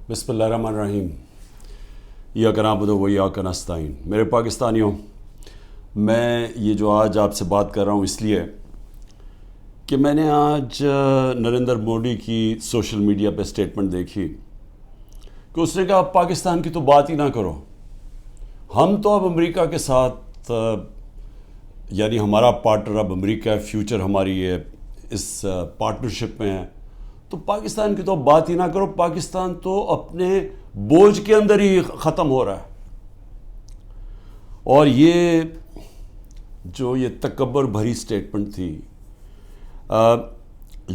بسم اللہ الرحمن الرحیم. ایاک نعبد و ایاک نستعین. میرے پاکستانیوں، میں یہ جو آج آپ سے بات کر رہا ہوں اس لیے کہ میں نے آج نریندر مودی کی سوشل میڈیا پہ سٹیٹمنٹ دیکھی کہ اس نے کہا اب پاکستان کی تو بات ہی نہ کرو، ہم تو اب امریکہ کے ساتھ یعنی ہمارا پارٹنر اب امریکہ ہے، فیوچر ہماری ہے اس پارٹنرشپ میں ہے، تو پاکستان کی تو اب بات ہی نہ کرو، پاکستان تو اپنے بوجھ کے اندر ہی ختم ہو رہا ہے. اور یہ جو یہ تکبر بھری سٹیٹمنٹ تھی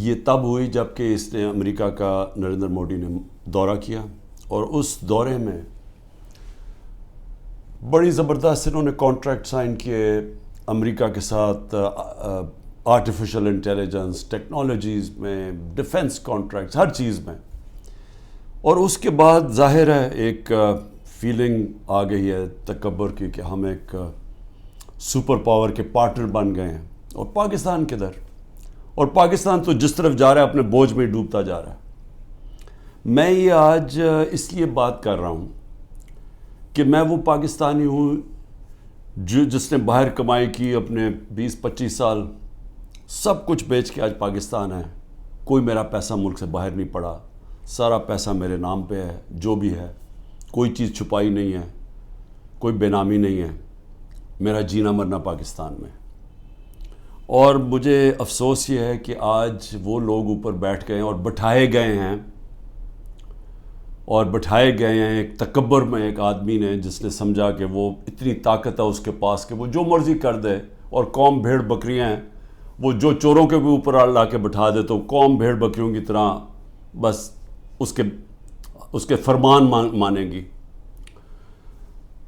یہ تب ہوئی جب کہ اس نے امریکہ کا نریندر مودی نے دورہ کیا، اور اس دورے میں بڑی زبردست انہوں نے کانٹریکٹ سائن کیے امریکہ کے ساتھ، آرٹیفیشل انٹیلیجنس، ٹیکنالوجیز میں، ڈیفنس کانٹریکٹس، ہر چیز میں. اور اس کے بعد ظاہر ہے ایک فیلنگ آ گئی ہے تکبر کی کہ ہم ایک سپر پاور کے پارٹنر بن گئے ہیں، اور پاکستان کدھر، اور پاکستان تو جس طرف جا رہا ہے اپنے بوجھ میں ڈوبتا جا رہا ہے. میں یہ آج اس لیے بات کر رہا ہوں کہ میں وہ پاکستانی ہوں جس نے باہر کمائی کی، اپنے 20-25 سال سب کچھ بیچ کے آج پاکستان ہے. کوئی میرا پیسہ ملک سے باہر نہیں پڑا، سارا پیسہ میرے نام پہ ہے، جو بھی ہے کوئی چیز چھپائی نہیں ہے، کوئی بے نامی نہیں ہے، میرا جینا مرنا پاکستان میں. اور مجھے افسوس یہ ہے کہ آج وہ لوگ اوپر بیٹھ گئے ہیں اور بٹھائے گئے ہیں ایک تکبر میں ایک آدمی نے، جس نے سمجھا کہ وہ اتنی طاقت ہے اس کے پاس کہ وہ جو مرضی کر دے، اور قوم بھیڑ بکریاں ہیں، وہ جو چوروں کے بھی اوپر لا کے بٹھا دے تو قوم بھیڑ بکریوں کی طرح بس اس کے فرمان مانیں گی.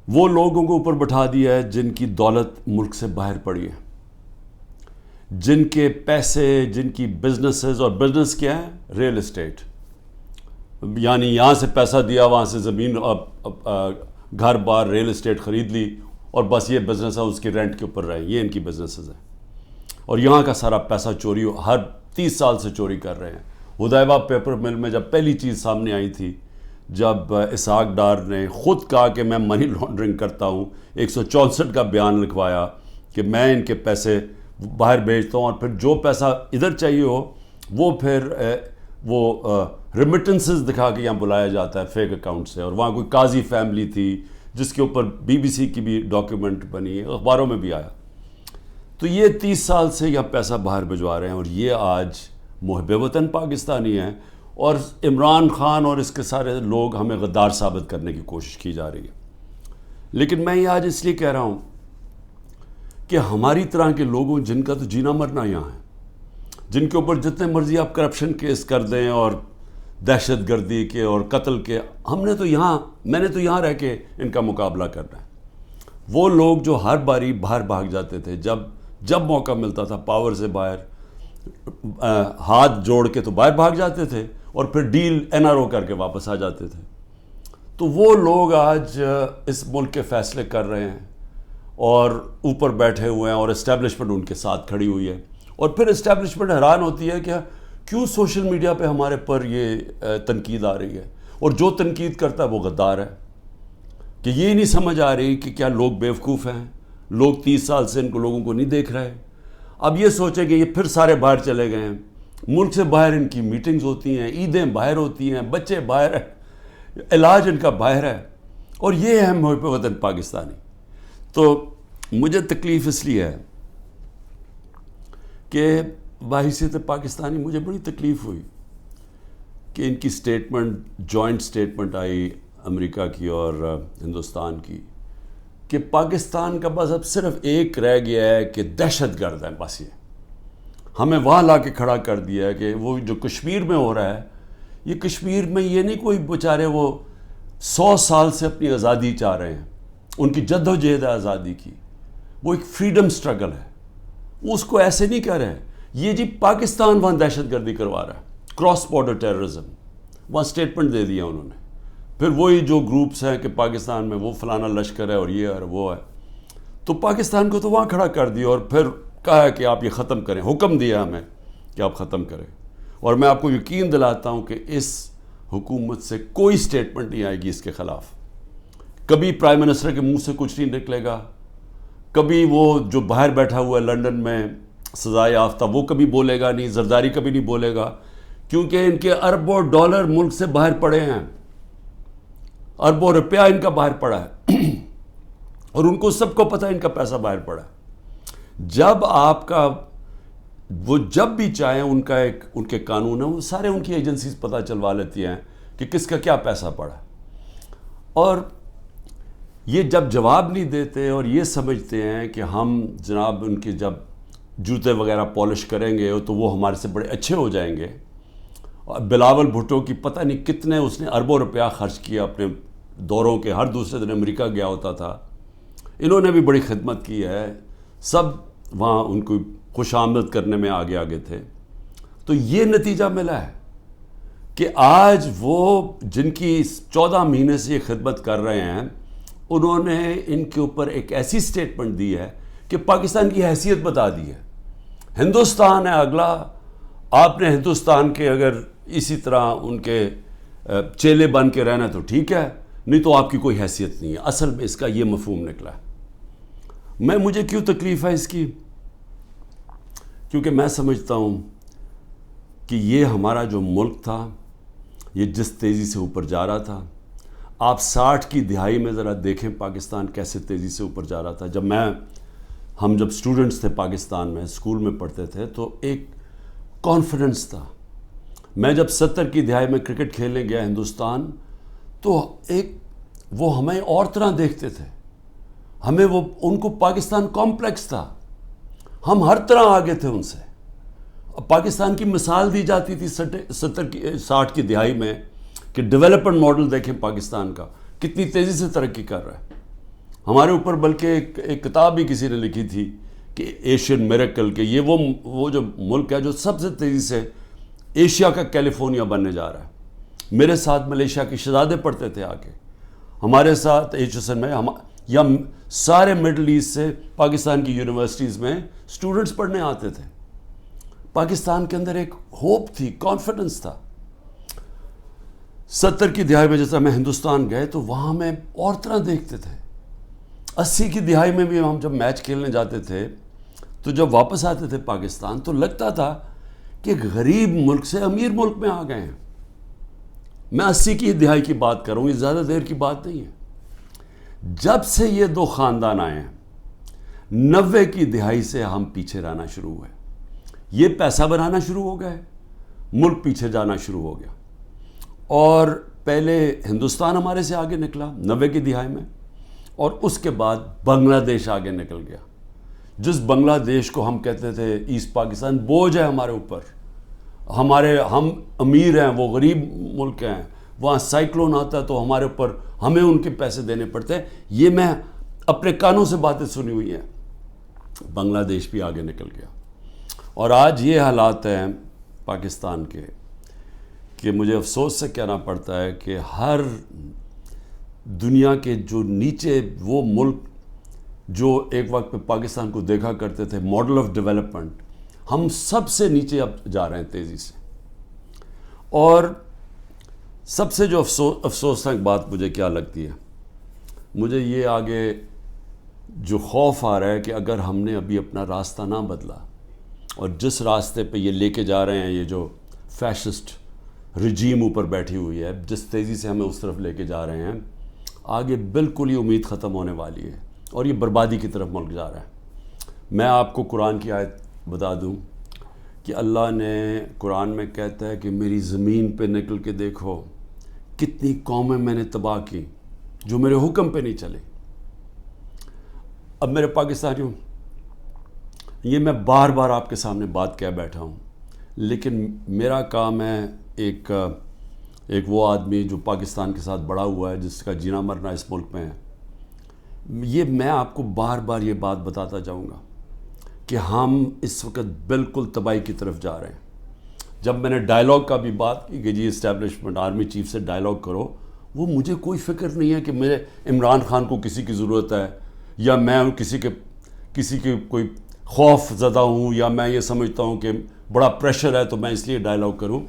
وہ لوگوں کو اوپر بٹھا دیا ہے جن کی دولت ملک سے باہر پڑی ہے، جن کے پیسے، جن کی بزنسز، اور بزنس کیا ہے؟ Real estate. یعنی یہاں سے پیسہ دیا، وہاں سے زمین، گھر بار، ریل اسٹیٹ خرید لی، اور بس یہ بزنس ہے، اس کی رینٹ کے اوپر رہے. یہ ان کی بزنسز ہیں، اور یہاں کا سارا پیسہ چوری ہر 30 سال سے چوری کر رہے ہیں. ہدیبہ پیپر مل میں جب پہلی چیز سامنے آئی تھی، جب اسحاق ڈار نے خود کہا کہ میں منی لانڈرنگ کرتا ہوں، 164 کا بیان لکھوایا کہ میں ان کے پیسے باہر بھیجتا ہوں، اور پھر جو پیسہ ادھر چاہیے ہو وہ پھر وہ ریمیٹنسز دکھا کے یہاں بلایا جاتا ہے فیک اکاؤنٹ سے. اور وہاں کوئی قاضی فیملی تھی جس کے اوپر BBC کی بھی ڈاکیومنٹ بنی، اخباروں میں بھی آیا. تو یہ 30 سال سے یہ پیسہ باہر بھجوا رہے ہیں، اور یہ آج محب وطن پاکستانی ہیں، اور عمران خان اور اس کے سارے لوگ ہمیں غدار ثابت کرنے کی کوشش کی جا رہی ہے. لیکن میں یہ آج اس لیے کہہ رہا ہوں کہ ہماری طرح کے لوگوں جن کا تو جینا مرنا یہاں ہے، جن کے اوپر جتنے مرضی آپ کرپشن کیس کر دیں اور دہشت گردی کے اور قتل کے، میں نے تو یہاں رہ کے ان کا مقابلہ کرنا ہے. وہ لوگ جو ہر باری باہر بھاگ جاتے تھے، جب موقع ملتا تھا پاور سے باہر ہاتھ جوڑ کے تو باہر بھاگ جاتے تھے، اور پھر ڈیل NRO کر کے واپس آ جاتے تھے. تو وہ لوگ آج اس ملک کے فیصلے کر رہے ہیں، اور اوپر بیٹھے ہوئے ہیں، اور اسٹیبلشمنٹ ان کے ساتھ کھڑی ہوئی ہے. اور پھر اسٹیبلشمنٹ حیران ہوتی ہے کہ کیوں سوشل میڈیا پہ ہمارے پر یہ تنقید آ رہی ہے، اور جو تنقید کرتا ہے وہ غدار ہے. کہ یہ نہیں سمجھ آ رہی کہ کیا لوگ بیوقوف ہیں، لوگ 30 سال سے ان کو لوگوں کو نہیں دیکھ رہے. اب یہ سوچیں کہ یہ پھر سارے باہر چلے گئے ہیں، ملک سے باہر ان کی میٹنگز ہوتی ہیں، عیدیں باہر ہوتی ہیں، بچے باہر ہیں، علاج ان کا باہر ہے، اور یہ ہے محب وطن پاکستانی. تو مجھے تکلیف اس لیے ہے کہ بحیثیت پاکستانی مجھے بڑی تکلیف ہوئی کہ ان کی جوائنٹ سٹیٹمنٹ آئی امریکہ کی اور ہندوستان کی کہ پاکستان کا بس اب صرف ایک رہ گیا ہے کہ دہشت گرد ہے. بس یہ ہمیں وہاں لا کے کھڑا کر دیا ہے کہ وہ جو کشمیر میں ہو رہا ہے، یہ کشمیر میں یہ نہیں کوئی بیچارے وہ 100 سال سے اپنی آزادی چاہ رہے ہیں، ان کی جد و جہد ہے آزادی کی، وہ ایک فریڈم سٹرگل ہے. وہ اس کو ایسے نہیں کہہ رہے یہ جی پاکستان وہاں دہشت گردی کروا رہا ہے، کراس بارڈر ٹیررزم، وہاں سٹیٹمنٹ دے دیا انہوں نے. پھر وہی جو گروپس ہیں کہ پاکستان میں وہ فلانا لشکر ہے اور یہ اور وہ ہے، تو پاکستان کو تو وہاں کھڑا کر دیا، اور پھر کہا ہے کہ آپ یہ ختم کریں، حکم دیا ہمیں کہ آپ ختم کریں. اور میں آپ کو یقین دلاتا ہوں کہ اس حکومت سے کوئی سٹیٹمنٹ نہیں آئے گی اس کے خلاف. کبھی پرائم منسٹر کے منہ سے کچھ نہیں نکلے گا. کبھی وہ جو باہر بیٹھا ہوا ہے لنڈن میں سزا یافتہ وہ کبھی بولے گا نہیں. زرداری کبھی نہیں بولے گا، کیونکہ ان کے اربوں ڈالر ملک سے باہر پڑے ہیں، اربوں روپیہ ان کا باہر پڑا ہے اور ان کو سب کو پتہ ہے ان کا پیسہ باہر پڑا ہے. جب آپ کا وہ جب بھی چاہیں ان کے قانون ہیں وہ سارے ان کی ایجنسیز پتہ چلوا لیتی ہیں کہ کس کا کیا پیسہ پڑا. اور یہ جب جواب نہیں دیتے اور یہ سمجھتے ہیں کہ ہم جناب ان کے جب جوتے وغیرہ پالش کریں گے تو وہ ہمارے سے بڑے اچھے ہو جائیں گے. اور بلاول بھٹو کی پتہ نہیں کتنے اس نے اربوں روپیہ خرچ کیا اپنے دوروں کے، ہر دوسرے دن امریکہ گیا ہوتا تھا. انہوں نے بھی بڑی خدمت کی ہے، سب وہاں ان کو خوش آمد کرنے میں آگے آگے تھے. تو یہ نتیجہ ملا ہے کہ آج وہ جن کی 14 مہینے سے یہ خدمت کر رہے ہیں انہوں نے ان کے اوپر ایک ایسی سٹیٹمنٹ دی ہے کہ پاکستان کی حیثیت بتا دی ہے. ہندوستان ہے اگلا، آپ نے ہندوستان کے اگر اسی طرح ان کے چیلے بن کے رہنا تو ٹھیک ہے، نہیں تو آپ کی کوئی حیثیت نہیں ہے. اصل میں اس کا یہ مفہوم نکلا ہے. مجھے کیوں تکلیف ہے اس کی؟ کیونکہ میں سمجھتا ہوں کہ یہ ہمارا جو ملک تھا یہ جس تیزی سے اوپر جا رہا تھا، آپ 60 کی دہائی میں ذرا دیکھیں پاکستان کیسے تیزی سے اوپر جا رہا تھا. ہم جب اسٹوڈنٹس تھے پاکستان میں اسکول میں پڑھتے تھے تو ایک کانفیڈنس تھا. میں جب 70 کی دہائی میں کرکٹ کھیلنے گیا ہندوستان تو وہ ہمیں اور طرح دیکھتے تھے، ہمیں ان کو پاکستان کمپلیکس تھا، ہم ہر طرح آگے تھے ان سے. پاکستان کی مثال دی جاتی تھی 60 کی دہائی میں کہ ڈیولپمنٹ ماڈل دیکھیں پاکستان کا کتنی تیزی سے ترقی کر رہا ہے. ہمارے اوپر بلکہ ایک کتاب بھی کسی نے لکھی تھی کہ ایشین میریکل، کہ یہ وہ جو ملک ہے جو سب سے تیزی سے ایشیا کا کیلیفورنیا بننے جا رہا ہے. میرے ساتھ ملیشیا کے شہزادے پڑھتے تھے آگے ہمارے ساتھ HSN میں، یا سارے مڈل ایسٹ سے پاکستان کی یونیورسٹیز میں اسٹوڈنٹس پڑھنے آتے تھے. پاکستان کے اندر ایک ہوپ تھی، کانفیڈنس تھا. 70 کی دہائی میں جیسا میں ہندوستان گئے تو وہاں میں اور طرح دیکھتے تھے. 80 کی دہائی میں بھی ہم جب میچ کھیلنے جاتے تھے تو جب واپس آتے تھے پاکستان تو لگتا تھا کہ غریب ملک سے امیر ملک میں آ گئے ہیں. میں 80 کی دہائی کی بات کروں، یہ زیادہ دیر کی بات نہیں ہے. جب سے یہ دو خاندان آئے ہیں 90 کی دہائی سے ہم پیچھے رہنا شروع ہوئے. یہ پیسہ بنانا شروع ہو گئے، ملک پیچھے جانا شروع ہو گیا. اور پہلے ہندوستان ہمارے سے آگے نکلا 90 کی دہائی میں، اور اس کے بعد بنگلہ دیش آگے نکل گیا. جس بنگلہ دیش کو ہم کہتے تھے ایسٹ پاکستان بوجھ ہے ہمارے اوپر، ہم امیر ہیں وہ غریب ملک ہیں، وہاں سائیکلون آتا ہے تو ہمارے اوپر ہمیں ان کے پیسے دینے پڑتے ہیں. یہ میں اپنے کانوں سے باتیں سنی ہوئی ہیں. بنگلہ دیش بھی آگے نکل گیا. اور آج یہ حالات ہیں پاکستان کے کہ مجھے افسوس سے کہنا پڑتا ہے کہ ہر دنیا کے جو نیچے وہ ملک جو ایک وقت پہ پاکستان کو دیکھا کرتے تھے ماڈل آف ڈیولپمنٹ، ہم سب سے نیچے اب جا رہے ہیں تیزی سے. اور سب سے جو افسوسناک بات مجھے کیا لگتی ہے، مجھے یہ آگے جو خوف آ رہا ہے کہ اگر ہم نے ابھی اپنا راستہ نہ بدلا اور جس راستے پہ یہ لے کے جا رہے ہیں، یہ جو فیشسٹ رجیم اوپر بیٹھی ہوئی ہے، جس تیزی سے ہمیں اس طرف لے کے جا رہے ہیں، آگے بالکل یہ امید ختم ہونے والی ہے اور یہ بربادی کی طرف ملک جا رہا ہے. میں آپ کو قرآن کی آیت بتا دوں کہ اللہ نے قرآن میں کہتا ہے کہ میری زمین پہ نکل کے دیکھو کتنی قومیں میں نے تباہ کی جو میرے حکم پہ نہیں چلے. اب میرے پاکستانیوں، یہ میں بار بار آپ کے سامنے بات کہہ بیٹھا ہوں، لیکن میرا کام ہے ایک وہ آدمی جو پاکستان کے ساتھ بڑا ہوا ہے، جس کا جینا مرنا اس ملک میں ہے، یہ میں آپ کو بار بار یہ بات بتاتا جاؤں گا کہ ہم اس وقت بالکل تباہی کی طرف جا رہے ہیں. جب میں نے ڈائلاگ کا بھی بات کی کہ جی اسٹیبلشمنٹ آرمی چیف سے ڈائلاگ کرو، وہ مجھے کوئی فکر نہیں ہے کہ میرے عمران خان کو کسی کی ضرورت ہے، یا میں کسی کے کوئی خوف زدہ ہوں، یا میں یہ سمجھتا ہوں کہ بڑا پریشر ہے تو میں اس لیے ڈائلاگ کروں.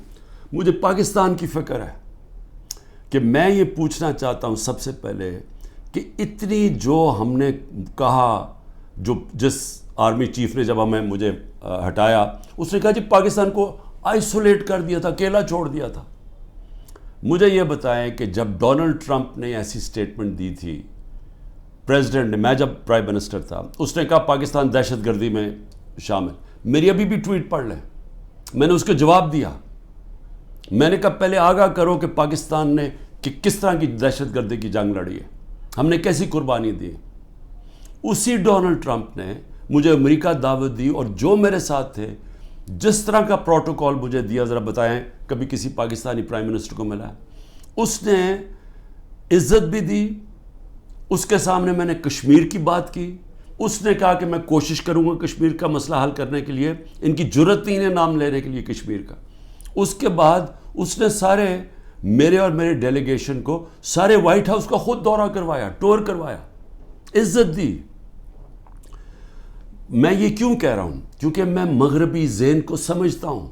مجھے پاکستان کی فکر ہے. کہ میں یہ پوچھنا چاہتا ہوں سب سے پہلے کہ اتنی جو ہم نے کہا، جس آرمی چیف نے جب مجھے ہٹایا، اس نے کہا جی پاکستان کو آئسولیٹ کر دیا تھا، اکیلا چھوڑ دیا تھا. مجھے یہ بتائیں کہ جب ڈونلڈ ٹرمپ نے ایسی سٹیٹمنٹ دی تھی، پریزیڈنٹ نے، میں جب پرائم منسٹر تھا، اس نے کہا پاکستان دہشت گردی میں شامل. میری ابھی بھی ٹویٹ پڑھ لیں، میں نے اس کو جواب دیا. میں نے کہا پہلے آگاہ کرو کہ پاکستان نے کس طرح کی دہشت گردی کی جنگ لڑی ہے، ہم نے کیسی قربانی دی. اسی ڈونلڈ ٹرمپ نے مجھے امریکہ دعوت دی، اور جو میرے ساتھ تھے، جس طرح کا پروٹوکول مجھے دیا، ذرا بتائیں کبھی کسی پاکستانی پرائم منسٹر کو ملا ہے. اس نے عزت بھی دی. اس کے سامنے میں نے کشمیر کی بات کی. اس نے کہا کہ میں کوشش کروں گا کشمیر کا مسئلہ حل کرنے کے لیے. ان کی جرت نہیں ہے نام لینے کے لیے کشمیر کا. اس کے بعد اس نے سارے میرے اور میرے ڈیلیگیشن کو سارے وائٹ ہاؤس کا خود دورہ کروایا، ٹور کروایا، عزت دی. میں یہ کیوں کہہ رہا ہوں؟ کیونکہ میں مغربی ذہن کو سمجھتا ہوں.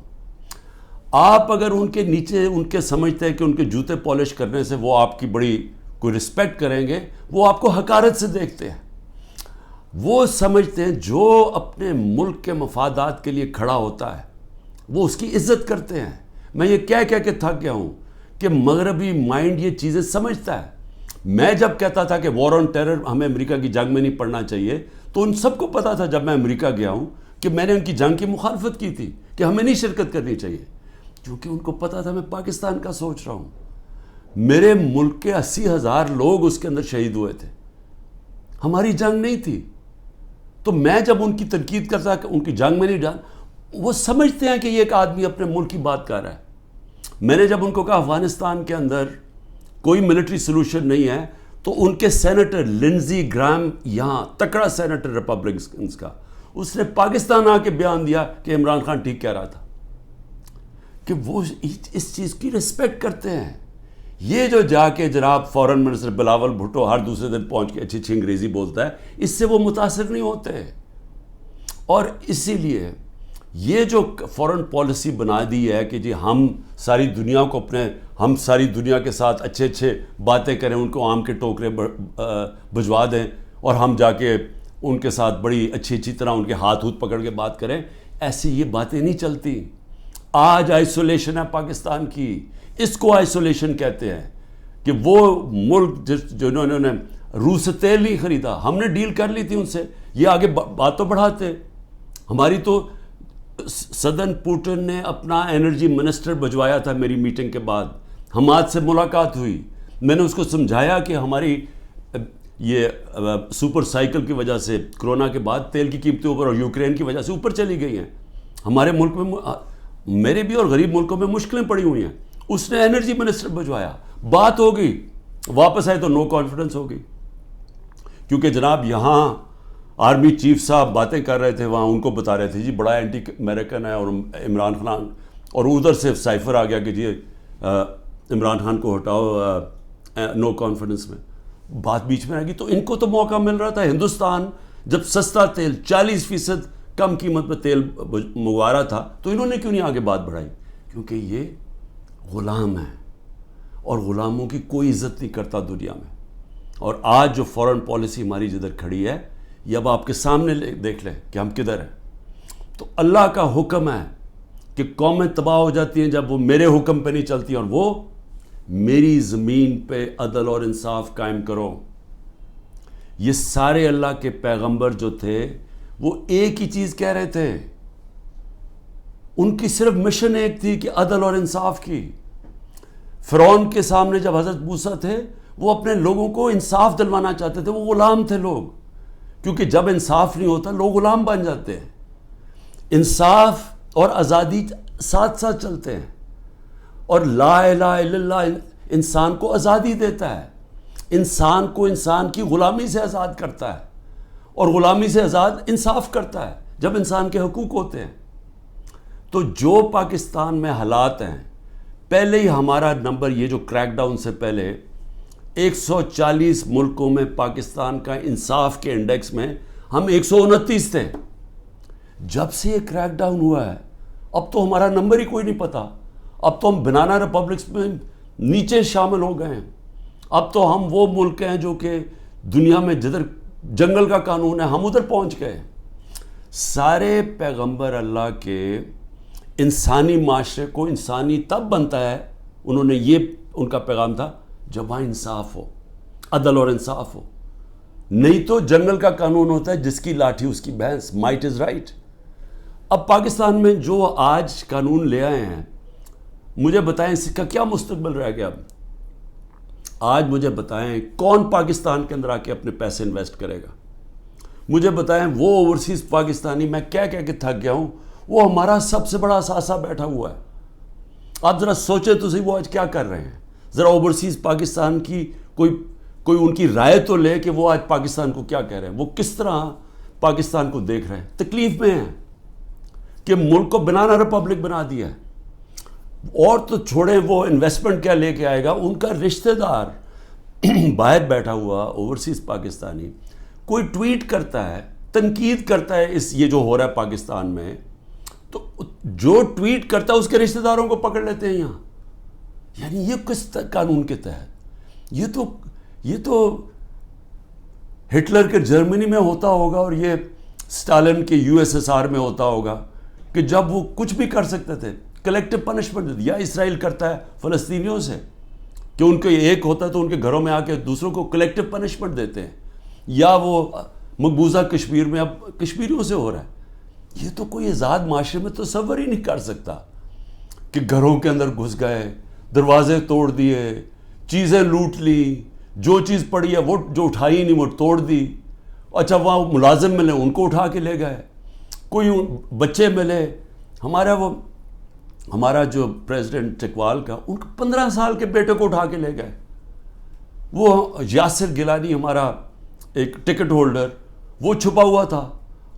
آپ اگر ان کے نیچے ان کے سمجھتے ہیں کہ ان کے جوتے پالش کرنے سے وہ آپ کی بڑی کوئی رسپیکٹ کریں گے، وہ آپ کو حقارت سے دیکھتے ہیں. وہ سمجھتے ہیں جو اپنے ملک کے مفادات کے لیے کھڑا ہوتا ہے وہ اس کی عزت کرتے ہیں. میں یہ کہہ کے تھک گیا ہوں کہ مغربی مائنڈ یہ چیزیں سمجھتا ہے. میں جب کہتا تھا کہ وار آن ٹیرر ہمیں امریکہ کی جنگ میں نہیں پڑنا چاہیے، تو ان سب کو پتا تھا جب میں امریکہ گیا ہوں کہ میں نے ان کی جنگ کی مخالفت کی تھی کہ ہمیں نہیں شرکت کرنی چاہیے، کیونکہ ان کو پتا تھا میں پاکستان کا سوچ رہا ہوں. میرے ملک کے 80,000 لوگ اس کے اندر شہید ہوئے تھے، ہماری جنگ نہیں تھی. تو میں جب ان کی تنقید کرتا کہ ان کی جنگ میں نہیں جان، وہ سمجھتے ہیں کہ یہ ایک آدمی اپنے ملک کی بات کر رہا ہے. میں نے جب ان کو کہا افغانستان کے اندر کوئی ملٹری سلوشن نہیں ہے، تو ان کے سینیٹر لنزی گرام، یہاں تکڑا سینیٹر ریپبلکنز کا، اس نے پاکستان آ کے بیان دیا کہ عمران خان ٹھیک کہہ رہا تھا، کہ وہ اس چیز کی رسپیکٹ کرتے ہیں. یہ جو جا کے جناب فورن منسٹر بلاول بھٹو ہر دوسرے دن پہنچ کے اچھی انگریزی بولتا ہے، اس سے وہ متاثر نہیں ہوتے. اور اسی لیے یہ جو فورن پالیسی بنا دی ہے کہ جی ہم ساری دنیا کے ساتھ اچھے باتیں کریں، ان کو آم کے ٹوکرے بھجوا دیں، اور ہم جا کے ان کے ساتھ بڑی اچھی طرح ان کے ہاتھ پکڑ کے بات کریں، ایسی یہ باتیں نہیں چلتی. آج آئسولیشن ہے پاکستان کی، اس کو آئسولیشن کہتے ہیں. کہ وہ ملک جنہوں نے روس سے تیل نہیں خریدا، ہم نے ڈیل کر لی تھی ان سے، یہ آگے بات تو بڑھاتے. ہماری تو صدر پوٹن نے اپنا انرجی منسٹر بھجوایا تھا میری میٹنگ کے بعد. حماد سے ملاقات ہوئی، میں نے اس کو سمجھایا کہ ہماری یہ سپر سائیکل کی وجہ سے کرونا کے بعد تیل کی قیمتیں اوپر اور یوکرین کی وجہ سے اوپر چلی گئی ہیں. ہمارے ملک میں، میرے بھی اور غریب ملکوں میں مشکلیں پڑی ہوئی ہیں. اس نے انرجی منسٹر بھجوایا، بات ہو گئی، واپس آئے تو نو کانفیڈنس ہو گئی. کیونکہ جناب یہاں آرمی چیف صاحب باتیں کر رہے تھے، وہاں ان کو بتا رہے تھے جی بڑا اینٹی امریکن ہے اور عمران خان، اور ادھر سے سائفر آ گیا کہ جی عمران خان کو ہٹاؤ نو کانفیڈنس میں. بات بیچ میں آ گئی. تو ان کو تو موقع مل رہا تھا. ہندوستان جب سستا تیل 40% کم قیمت پہ تیل منگوا رہا تھا، تو انہوں نے کیوں نہیں آگے بات بڑھائی؟ کیونکہ یہ غلام ہیں اور غلاموں کی کوئی عزت نہیں کرتا دنیا میں. اور آج جو فورن پالیسی ہماری جدھر کھڑی ہے، یہ اب آپ کے سامنے دیکھ لیں کہ ہم کدھر ہیں. تو اللہ کا حکم ہے کہ قومیں تباہ ہو جاتی ہیں جب وہ میرے حکم پہ نہیں چلتی، اور وہ میری زمین پہ عدل اور انصاف قائم کرو. یہ سارے اللہ کے پیغمبر جو تھے وہ ایک ہی چیز کہہ رہے تھے. ان کی صرف مشن ایک تھی کہ عدل اور انصاف کی. فرعون کے سامنے جب حضرت موسیٰ تھے، وہ اپنے لوگوں کو انصاف دلوانا چاہتے تھے. وہ غلام تھے لوگ، کیونکہ جب انصاف نہیں ہوتا لوگ غلام بن جاتے ہیں. انصاف اور آزادی ساتھ ساتھ چلتے ہیں. اور لا الہ الا اللہ انسان کو آزادی دیتا ہے، انسان کو انسان کی غلامی سے آزاد کرتا ہے، اور غلامی سے آزاد انصاف کرتا ہے جب انسان کے حقوق ہوتے ہیں. تو جو پاکستان میں حالات ہیں، پہلے ہی ہمارا نمبر، یہ جو کریک ڈاؤن سے پہلے 140 ملکوں میں پاکستان کا انصاف کے انڈیکس میں ہم 129 تھے. جب سے یہ کریک ڈاؤن ہوا ہے، اب تو ہمارا نمبر ہی کوئی نہیں پتا. اب تو ہم بنانا ریپبلکس میں نیچے شامل ہو گئے ہیں. اب تو ہم وہ ملک ہیں جو کہ دنیا میں جدھر جنگل کا قانون ہے ہم ادھر پہنچ گئے. سارے پیغمبر اللہ کے انسانی معاشرے کو انسانی تب بنتا ہے, انہوں نے یہ ان کا پیغام تھا جب وہاں انصاف ہو, عدل اور انصاف ہو. نہیں تو جنگل کا قانون ہوتا ہے جس کی لاٹھی اس کی بھینس, مائٹ از رائٹ. اب پاکستان میں جو آج قانون لے آئے ہیں, مجھے بتائیں اس کا کیا مستقبل رہ گیا. اب آج مجھے بتائیں کون پاکستان کے اندر آ کے اپنے پیسے انویسٹ کرے گا. مجھے بتائیں وہ اوورسیز پاکستانی, میں کہہ کے تھک گیا ہوں, وہ ہمارا سب سے بڑا اثاثہ بیٹھا ہوا ہے. آپ ذرا سوچیں تو صحیح وہ آج کیا کر رہے ہیں. ذرا اوورسیز پاکستان کی کوئی ان کی رائے تو لے کہ وہ آج پاکستان کو کیا کہہ رہے ہیں, وہ کس طرح پاکستان کو دیکھ رہے ہیں. تکلیف میں ہیں کہ ملک کو بنانا ریپبلک بنا دیا ہے. اور تو چھوڑیں وہ انویسٹمنٹ کیا لے کے آئے گا, ان کا رشتہ دار باہر بیٹھا ہوا اوورسیز پاکستانی کوئی ٹویٹ کرتا ہے, تنقید کرتا ہے یہ جو ہو رہا ہے پاکستان میں, تو جو ٹویٹ کرتا ہے اس کے رشتہ داروں کو پکڑ لیتے ہیں یہاں. یعنی یہ کس قانون کے تحت؟ یہ تو ہٹلر کے جرمنی میں ہوتا ہوگا اور یہ اسٹالن کے USSR میں ہوتا ہوگا کہ جب وہ کچھ بھی کر سکتے تھے, کلیکٹیو پنشمنٹ یا اسرائیل کرتا ہے فلسطینیوں سے کہ ان کے ایک ہوتا ہے تو ان کے گھروں میں آ کے دوسروں کو کلیکٹیو پنشمنٹ دیتے ہیں, یا وہ مقبوضہ کشمیر میں اب کشمیریوں سے ہو رہا ہے. یہ تو کوئی آزاد معاشرے میں تصور ہی نہیں کر سکتا کہ گھروں کے اندر گھس گئے, دروازے توڑ دیے, چیزیں لوٹ لی, جو چیز پڑی ہے وہ جو اٹھائی نہیں وہ توڑ دی. اچھا وہاں ملازم ملے ان کو اٹھا کے لے گئے, کوئی بچے ملے. ہمارا جو پریزیڈنٹ چکوال کا, ان کو 15 سال کے بیٹے کو اٹھا کے لے گئے. وہ یاسر گیلانی ہمارا ایک ٹکٹ ہولڈر, وہ چھپا ہوا تھا,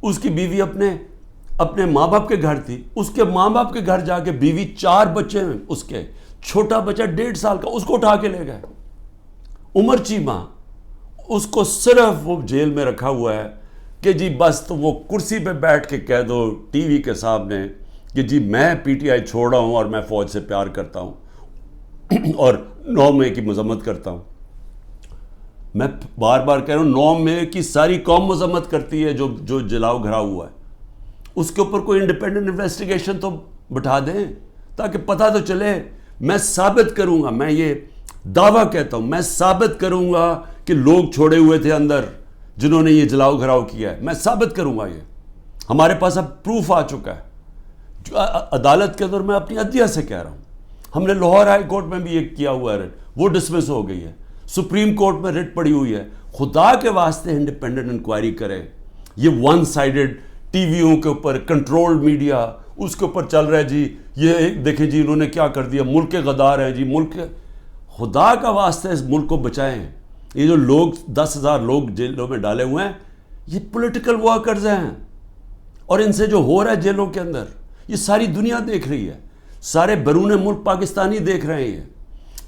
اس کی بیوی اپنے ماں باپ کے گھر تھی, اس کے ماں باپ کے گھر جا کے بیوی 4 بچے ہیں اس کے, چھوٹا بچہ 1.5 سال کا, اس کو اٹھا کے لے گئے. عمر چیمہ, اس کو صرف وہ جیل میں رکھا ہوا ہے کہ جی بس تو وہ کرسی پہ بیٹھ کے کہہ دو ٹی وی کے سامنے کہ جی میں PTI چھوڑ رہا ہوں اور میں فوج سے پیار کرتا ہوں اور 9 مئی کی مذمت کرتا ہوں. میں بار بار کہہ رہا ہوں 9 مئی کی ساری قوم مذمت کرتی ہے جو جلاؤ گھرا ہوا ہے. اس کے اوپر کوئی انڈیپینڈنٹ انویسٹیگیشن تو بٹھا دیں تاکہ پتہ تو چلے. میں ثابت کروں گا, میں یہ دعویٰ کہتا ہوں, میں ثابت کروں گا کہ لوگ چھوڑے ہوئے تھے اندر جنہوں نے یہ جلاؤ گھراؤ کیا ہے. میں ثابت کروں گا, یہ ہمارے پاس اب پروف آ چکا ہے. عدالت کے اندر میں اپنی عدلیہ سے کہہ رہا ہوں, ہم نے لاہور ہائی کورٹ میں بھی یہ کیا ہوا ہے ریٹ, وہ ڈسمس ہو گئی ہے. سپریم کورٹ میں ریٹ پڑی ہوئی ہے. خدا کے واسطے انڈیپینڈنٹ انکوائری کرے. یہ ون سائیڈڈ ٹی ویوں کے اوپر کنٹرولڈ میڈیا اس کے اوپر چل رہا ہے جی, یہ دیکھیں جی انہوں نے کیا کر دیا, ملک کے غدار ہیں جی, ملک کے. خدا کا واسطہ اس ملک کو بچائیں. یہ جو لوگ 10,000 لوگ جیلوں میں ڈالے ہوئے ہیں, یہ پولیٹیکل ورکرز ہیں, اور ان سے جو ہو رہا ہے جیلوں کے اندر یہ ساری دنیا دیکھ رہی ہے, سارے بیرون ملک پاکستانی دیکھ رہے ہیں,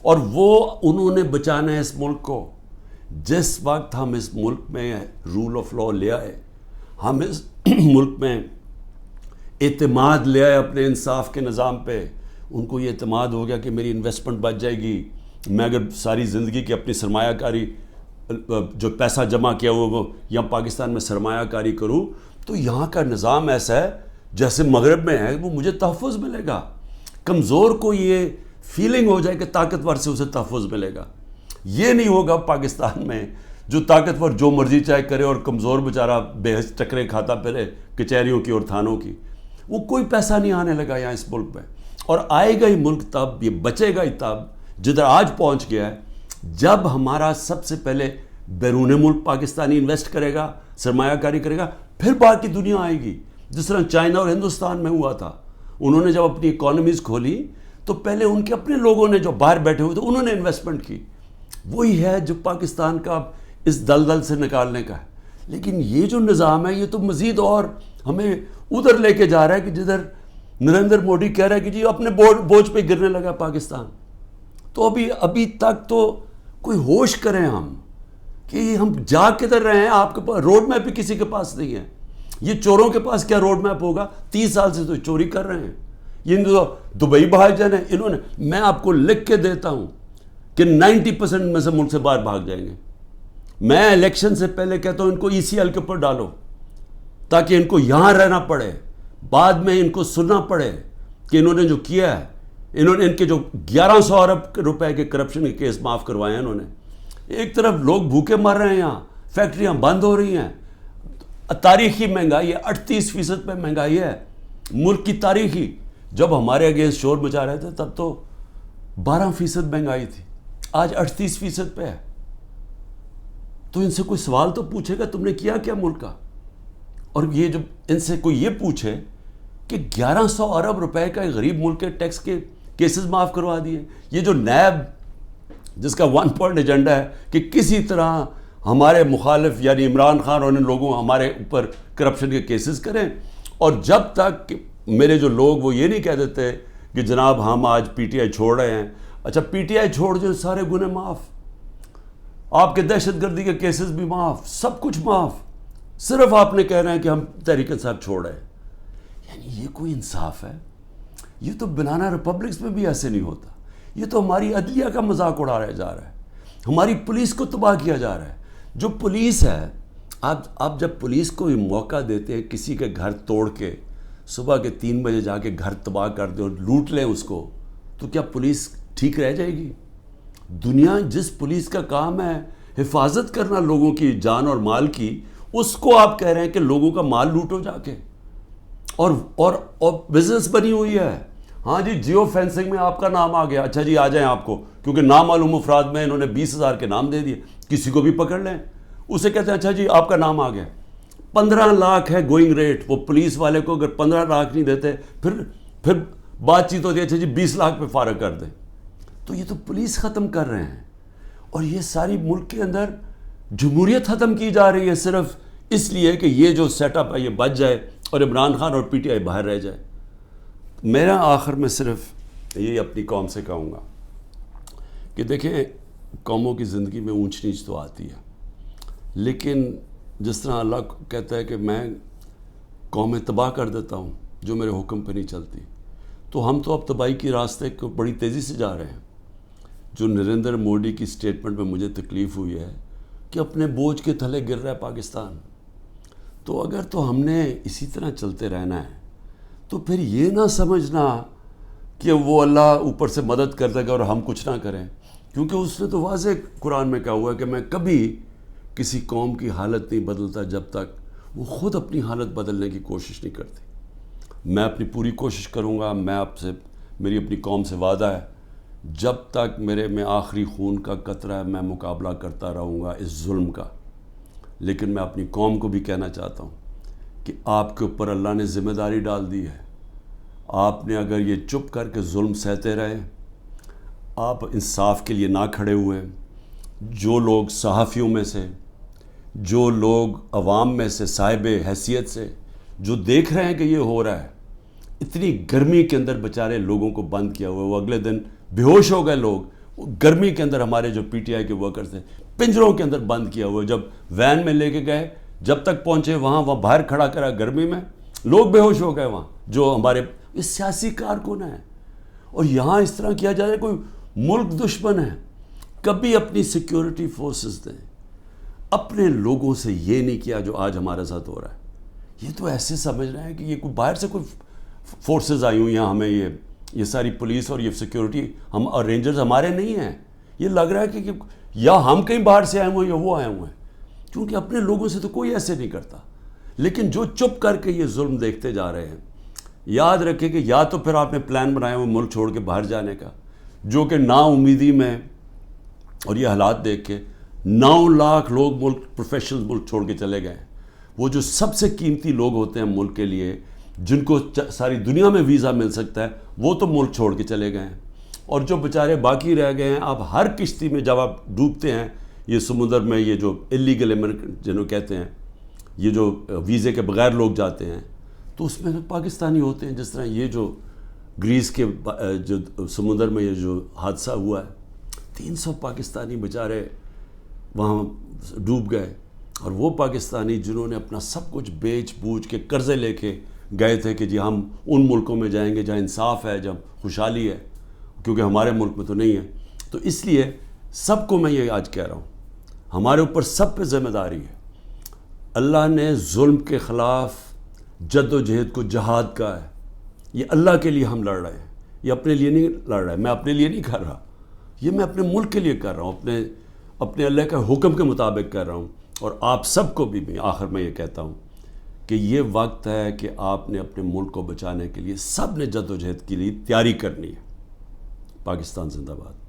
اور وہ انہوں نے بچانا ہے اس ملک کو. جس وقت ہم اس ملک میں رول آف لا لے آئے, ہم اس ملک میں اعتماد لے آئے اپنے انصاف کے نظام پہ, ان کو یہ اعتماد ہو گیا کہ میری انویسٹمنٹ بچ جائے گی, میں اگر ساری زندگی کی اپنی سرمایہ کاری جو پیسہ جمع کیا ہوا وہ یہاں پاکستان میں سرمایہ کاری کروں تو یہاں کا نظام ایسا ہے جیسے مغرب میں ہے, وہ مجھے تحفظ ملے گا. کمزور کو یہ فیلنگ ہو جائے کہ طاقتور سے اسے تحفظ ملے گا. یہ نہیں ہوگا پاکستان میں, جو طاقتور جو مرضی چاہے کرے اور کمزور بیچارہ بے حس ٹکرے کھاتا پھرے کچہریوں کی اور تھانوں کی. وہ کوئی پیسہ نہیں آنے لگا یہاں اس ملک میں, اور آئے گا ہی ملک تب, یہ بچے گا ہی تب جدھر آج پہنچ گیا ہے, جب ہمارا سب سے پہلے بیرون ملک پاکستانی انویسٹ کرے گا, سرمایہ کاری کرے گا, پھر باقی دنیا آئے گی. جس طرح چائنا اور ہندوستان میں ہوا تھا, انہوں نے جب اپنی اکانومیز کھولی تو پہلے ان کے اپنے لوگوں نے جو باہر بیٹھے ہوئے تھے انہوں نے انویسٹمنٹ کی. وہی ہے جو پاکستان کا اس دلدل سے نکالنے کا ہے. لیکن یہ جو نظام ہے یہ تو مزید اور ہمیں ادھر لے کے جا رہا ہے کہ جدھر نریندر مودی کہہ رہا ہے کہ جی اپنے بوجھ پہ گرنے لگا پاکستان. تو ابھی تک تو کوئی ہوش کریں ہم کہ ہم جا کدھر رہے ہیں. آپ کے پاس روڈ میپ بھی کسی کے پاس نہیں ہے. یہ چوروں کے پاس کیا روڈ میپ ہوگا؟ 30 سال سے تو چوری کر رہے ہیں. یہ دبئی بھائی جان ہیں, انہوں نے, میں آپ کو لکھ کے دیتا ہوں, کہ 90% میں سے ملک سے باہر بھاگ جائیں گے. میں الیکشن سے پہلے کہتا ہوں ان کو ECL کے اوپر ڈالو تاکہ ان کو یہاں رہنا پڑے, بعد میں ان کو سننا پڑے کہ انہوں نے جو کیا ہے, انہوں نے ان کے جو 1100 ارب روپے کے کرپشن کے کیس معاف کروائے ہیں انہوں نے. ایک طرف لوگ بھوکے مر رہے ہیں, یہاں فیکٹریاں بند ہو رہی ہیں, تاریخی مہنگائی ہے, 38% پہ مہنگائی ہے ملک کی تاریخی. جب ہمارے اگینسٹ شور مچا رہے تھے تب تو 12% مہنگائی تھی, آج 38% پہ ہے. تو ان سے کوئی سوال تو پوچھے گا تم نے کیا کیا ملک کا. اور یہ جب ان سے کوئی یہ پوچھے کہ 1100 ارب روپے کا غریب ملک کے ٹیکس کے کیسز معاف کروا دیے, یہ جو نیب جس کا 1 پوائنٹ ایجنڈا ہے کہ کسی طرح ہمارے مخالف یعنی عمران خان اور ان لوگوں ہمارے اوپر کرپشن کے کیسز کریں, اور جب تک میرے جو لوگ وہ یہ نہیں کہہ دیتے کہ جناب ہم آج PTI چھوڑ رہے ہیں. اچھا PTI چھوڑ جو سارے گناہ معاف, آپ کے دہشت گردی کے کیسز بھی معاف, سب کچھ معاف, صرف آپ نے کہہ رہے ہیں کہ ہم تحریک انصاف چھوڑ رہے ہیں. یعنی یہ کوئی انصاف ہے؟ یہ تو بنانا ریپبلکس میں بھی ایسے نہیں ہوتا. یہ تو ہماری عدلیہ کا مذاق اڑایا جا رہا ہے, ہماری پولیس کو تباہ کیا جا رہا ہے. جو پولیس ہے, آپ جب پولیس کو موقع دیتے ہیں کسی کے گھر توڑ کے صبح کے 3 بجے جا کے گھر تباہ کر دیں اور لوٹ لیں اس کو, تو کیا پولیس ٹھیک رہ جائے گی؟ دنیا جس پولیس کا کام ہے حفاظت کرنا لوگوں کی جان اور مال کی, اس کو آپ کہہ رہے ہیں کہ لوگوں کا مال لوٹو جا کے, اور بزنس بنی ہوئی ہے. ہاں جی جیو فینسنگ میں آپ کا نام آ گیا, اچھا جی آ جائیں آپ کو, کیونکہ نامعلوم افراد میں انہوں نے 20,000 کے نام دے دیے, کسی کو بھی پکڑ لیں, اسے کہتے ہیں اچھا جی آپ کا نام آ گیا. 15 لاکھ ہے گوئنگ ریٹ, وہ پولیس والے کو اگر 15 لاکھ نہیں دیتے پھر بات چیت ہوتی ہے اچھا جی 20 لاکھ پہ فارغ کر دیں. تو یہ تو پولیس ختم کر رہے ہیں, اور یہ ساری ملک کے اندر جمہوریت ختم کی جا رہی ہے صرف اس لیے کہ یہ جو سیٹ اپ ہے یہ بچ جائے اور عمران خان اور PTI باہر رہ جائے. میرا آخر میں صرف یہ اپنی قوم سے کہوں گا کہ دیکھیں قوموں کی زندگی میں اونچ نیچ تو آتی ہے, لیکن جس طرح اللہ کہتا ہے کہ میں قومیں تباہ کر دیتا ہوں جو میرے حکم پہ نہیں چلتی, تو ہم تو اب تباہی کی راستے کو بڑی تیزی سے جا رہے ہیں. جو نریندر مودی کی سٹیٹمنٹ میں مجھے تکلیف ہوئی ہے کہ اپنے بوجھ کے تھلے گر رہا ہے پاکستان, تو اگر تو ہم نے اسی طرح چلتے رہنا ہے تو پھر یہ نہ سمجھنا کہ وہ اللہ اوپر سے مدد کر دے گا اور ہم کچھ نہ کریں, کیونکہ اس نے تو واضح قرآن میں کہا ہوا ہے کہ میں کبھی کسی قوم کی حالت نہیں بدلتا جب تک وہ خود اپنی حالت بدلنے کی کوشش نہیں کرتی. میں اپنی پوری کوشش کروں گا, میں آپ سے, میری اپنی قوم سے وعدہ ہے, جب تک میرے میں آخری خون کا قطرہ ہے میں مقابلہ کرتا رہوں گا اس ظلم کا. لیکن میں اپنی قوم کو بھی کہنا چاہتا ہوں کہ آپ کے اوپر اللہ نے ذمہ داری ڈال دی ہے. آپ نے اگر یہ چپ کر کے ظلم سہتے رہے, آپ انصاف کے لیے نہ کھڑے ہوئے, جو لوگ صحافیوں میں سے, جو لوگ عوام میں سے صاحب حیثیت سے جو دیکھ رہے ہیں کہ یہ ہو رہا ہے, اتنی گرمی کے اندر بیچارے لوگوں کو بند کیا ہوا ہے, وہ اگلے دن بے ہوش ہو گئے لوگ, وہ گرمی کے اندر ہمارے جو PTI کے ورکرز تھے پنجروں کے اندر بند کیا ہوا ہے, جب وین میں لے کے گئے جب تک پہنچے وہاں باہر کھڑا کرا گرمی میں, لوگ بے ہوش ہو گئے وہاں جو ہمارے اس سیاسی کارکن ہیں. اور یہاں اس طرح کیا جائے کوئی ملک دشمن ہے. کبھی اپنی سیکیورٹی فورسز دیں, اپنے لوگوں سے یہ نہیں کیا جو آج ہمارے ساتھ ہو رہا ہے. یہ تو ایسے سمجھ رہے ہیں کہ یہ کوئی باہر سے کوئی فورسز آئی ہوئی ہیں, ہمیں یہ ساری پولیس اور یہ سیکیورٹی ہم اور رینجرز ہمارے نہیں ہیں. یہ لگ رہا ہے کہ یا ہم کہیں باہر سے آئے ہوئے ہیں یا وہ آئے ہوئے ہیں, کیونکہ اپنے لوگوں سے تو کوئی ایسے نہیں کرتا. لیکن جو چپ کر کے یہ ظلم دیکھتے جا رہے ہیں, یاد رکھیں کہ یا تو پھر آپ نے پلان بنایا ہوئے ملک چھوڑ کے باہر جانے کا, جو کہ نا امیدی میں اور یہ حالات دیکھ کے 9 لاکھ لوگ ملک پروفیشنل ملک چھوڑ کے چلے گئے. وہ جو سب سے قیمتی لوگ ہوتے ہیں ملک کے لیے, جن کو ساری دنیا میں ویزا مل سکتا ہے, وہ تو ملک چھوڑ کے چلے گئے ہیں. اور جو بیچارے باقی رہ گئے ہیں, اب ہر کشتی میں جب آپ ڈوبتے ہیں یہ سمندر میں, یہ جو اللیگل امیگرنٹ جنہوں کہتے ہیں, یہ جو ویزے کے بغیر لوگ جاتے ہیں, تو اس میں پاکستانی ہوتے ہیں. جس طرح یہ جو گریس کے جو سمندر میں یہ جو حادثہ ہوا ہے, 300 پاکستانی بیچارے وہاں ڈوب گئے. اور وہ پاکستانی جنہوں نے اپنا سب کچھ بیچ بوجھ کے قرضے لے کے گئے تھے کہ جی ہم ان ملکوں میں جائیں گے جہاں انصاف ہے, جہاں خوشحالی ہے, کیونکہ ہمارے ملک میں تو نہیں ہے. تو اس لیے سب کو میں یہ آج کہہ رہا ہوں، ہمارے اوپر سب پہ ذمہ داری ہے۔ اللہ نے ظلم کے خلاف جد و جہد کو جہاد کہا ہے، یہ اللہ کے لیے ہم لڑ رہے ہیں، یہ اپنے لیے نہیں لڑ رہے، میں اپنے لیے نہیں کر رہا، یہ میں اپنے ملک کے لیے کر رہا ہوں، اپنے اللہ کے حکم کے مطابق کر رہا ہوں۔ اور آپ سب کو بھی آخر میں یہ کہتا ہوں کہ یہ وقت ہے کہ آپ نے اپنے ملک کو بچانے کے لیے سب نے جد و جہد کے لیے تیاری کرنی ہے۔ پاکستان زندہ باد۔